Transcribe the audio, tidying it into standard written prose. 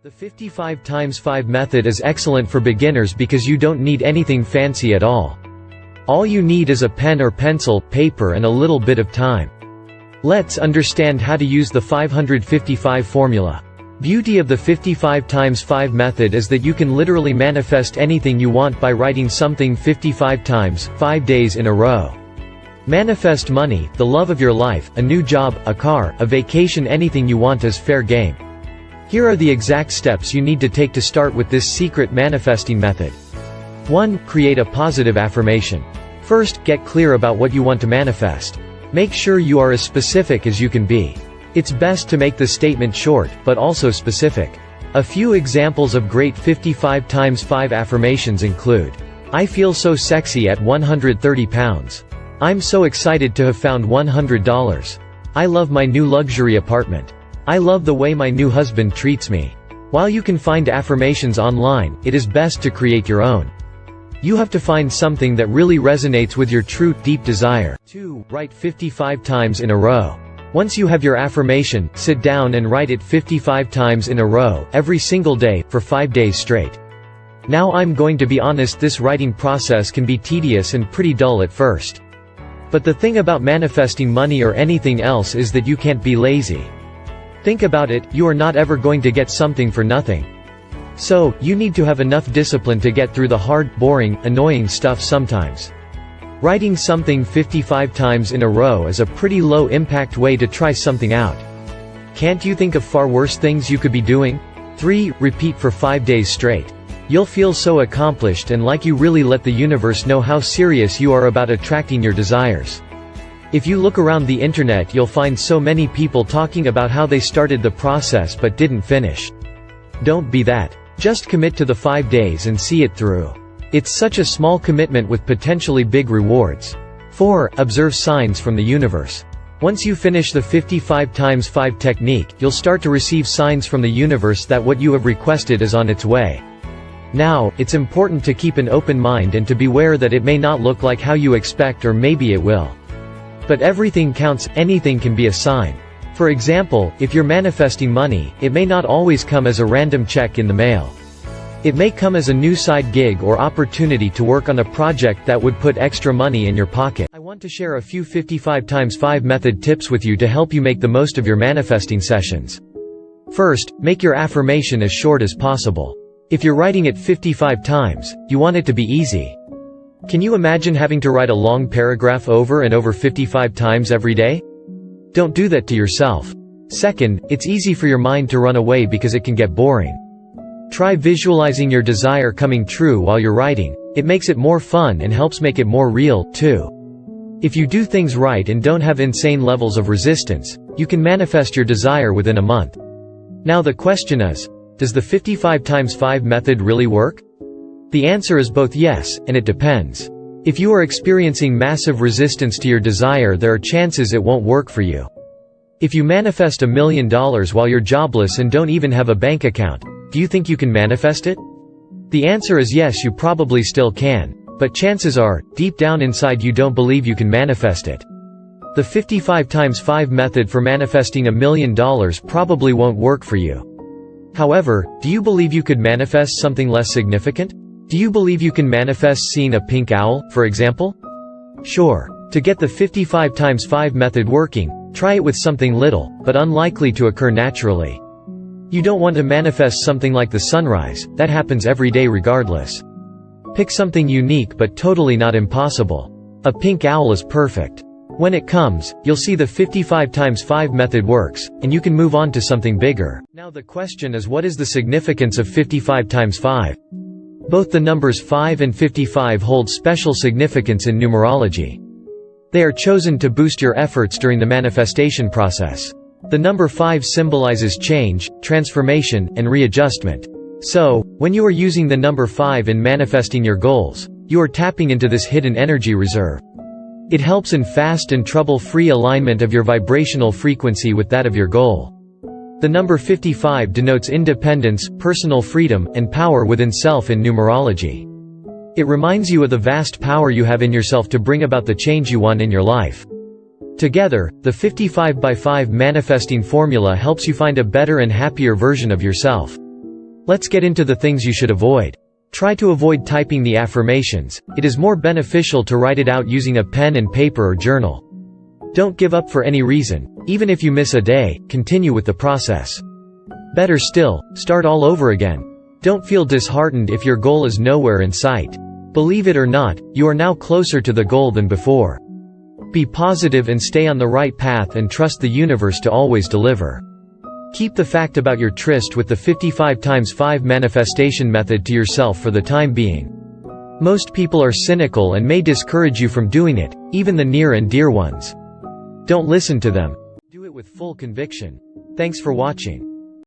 The 55 times 5 method is excellent for beginners because you don't need anything fancy at all. All you need is a pen or pencil, paper and a little bit of time. Let's understand how to use the 555 formula. Beauty of the 55 times 5 method is that you can literally manifest anything you want by writing something 55 times, 5 days in a row. Manifest money, the love of your life, a new job, a car, a vacation, anything you want is fair game. Here are the exact steps you need to take to start with this secret manifesting method. 1. Create a positive affirmation. First, get clear about what you want to manifest. Make sure you are as specific as you can be. It's best to make the statement short, but also specific. A few examples of great 55 times 5 affirmations include: I feel so sexy at 130 pounds. I'm so excited to have found $100. I love my new luxury apartment. I love the way my new husband treats me. While you can find affirmations online, it is best to create your own. You have to find something that really resonates with your true, deep desire. 2. Write 55 times in a row. Once you have your affirmation, sit down and write it 55 times in a row, every single day, for 5 days straight. Now I'm going to be honest, this writing process can be tedious and pretty dull at first. But the thing about manifesting money or anything else is that you can't be lazy. Think about it, you are not ever going to get something for nothing. So, you need to have enough discipline to get through the hard, boring, annoying stuff sometimes. Writing something 55 times in a row is a pretty low-impact way to try something out. Can't you think of far worse things you could be doing? 3. Repeat for 5 days straight. You'll feel so accomplished and like you really let the universe know how serious you are about attracting your desires. If you look around the internet, you'll find so many people talking about how they started the process but didn't finish. Don't be that. Just commit to the 5 days and see it through. It's such a small commitment with potentially big rewards. 4. Observe signs from the universe. Once you finish the 55 times 5 technique, you'll start to receive signs from the universe that what you have requested is on its way. Now, it's important to keep an open mind and to beware that it may not look like how you expect, or maybe it will. But everything counts, anything can be a sign. For example, if you're manifesting money, it may not always come as a random check in the mail. It may come as a new side gig or opportunity to work on a project that would put extra money in your pocket. I want to share a few 55 times 5 method tips with you to help you make the most of your manifesting sessions. First, make your affirmation as short as possible. If you're writing it 55 times, you want it to be easy. Can you imagine having to write a long paragraph over and over 55 times every day? Don't do that to yourself. Second, it's easy for your mind to run away because it can get boring. Try visualizing your desire coming true while you're writing. It makes it more fun and helps make it more real, too. If you do things right and don't have insane levels of resistance, you can manifest your desire within a month. Now the question is, does the 55 times 5 method really work? The answer is both yes, and it depends. If you are experiencing massive resistance to your desire, there are chances it won't work for you. If you manifest $1 million while you're jobless and don't even have a bank account, do you think you can manifest it? The answer is yes, you probably still can, but chances are, deep down inside you don't believe you can manifest it. The 55 times 5 method for manifesting $1 million probably won't work for you. However, do you believe you could manifest something less significant? Do you believe you can manifest seeing a pink owl, for example? Sure. To get the 55 times 5 method working, try it with something little, but unlikely to occur naturally. You don't want to manifest something like the sunrise, that happens every day regardless. Pick something unique but totally not impossible. A pink owl is perfect. When it comes, you'll see the 55 times 5 method works, and you can move on to something bigger. Now the question is, what is the significance of 55 times 5? Both the numbers 5 and 55 hold special significance in numerology. They are chosen to boost your efforts during the manifestation process. The number 5 symbolizes change, transformation, and readjustment. So, when you are using the number 5 in manifesting your goals, you are tapping into this hidden energy reserve. It helps in fast and trouble-free alignment of your vibrational frequency with that of your goal. The number 55 denotes independence, personal freedom, and power within self in numerology. It reminds you of the vast power you have in yourself to bring about the change you want in your life. Together, the 55 by 5 manifesting formula helps you find a better and happier version of yourself. Let's get into the things you should avoid. Try to avoid typing the affirmations. It is more beneficial to write it out using a pen and paper or journal. Don't give up for any reason. Even if you miss a day, continue with the process. Better still, start all over again. Don't feel disheartened if your goal is nowhere in sight. Believe it or not, you are now closer to the goal than before. Be positive and stay on the right path and trust the universe to always deliver. Keep the fact about your tryst with the 55x5 manifestation method to yourself for the time being. Most people are cynical and may discourage you from doing it, even the near and dear ones. Don't listen to them. Do it with full conviction. Thanks for watching.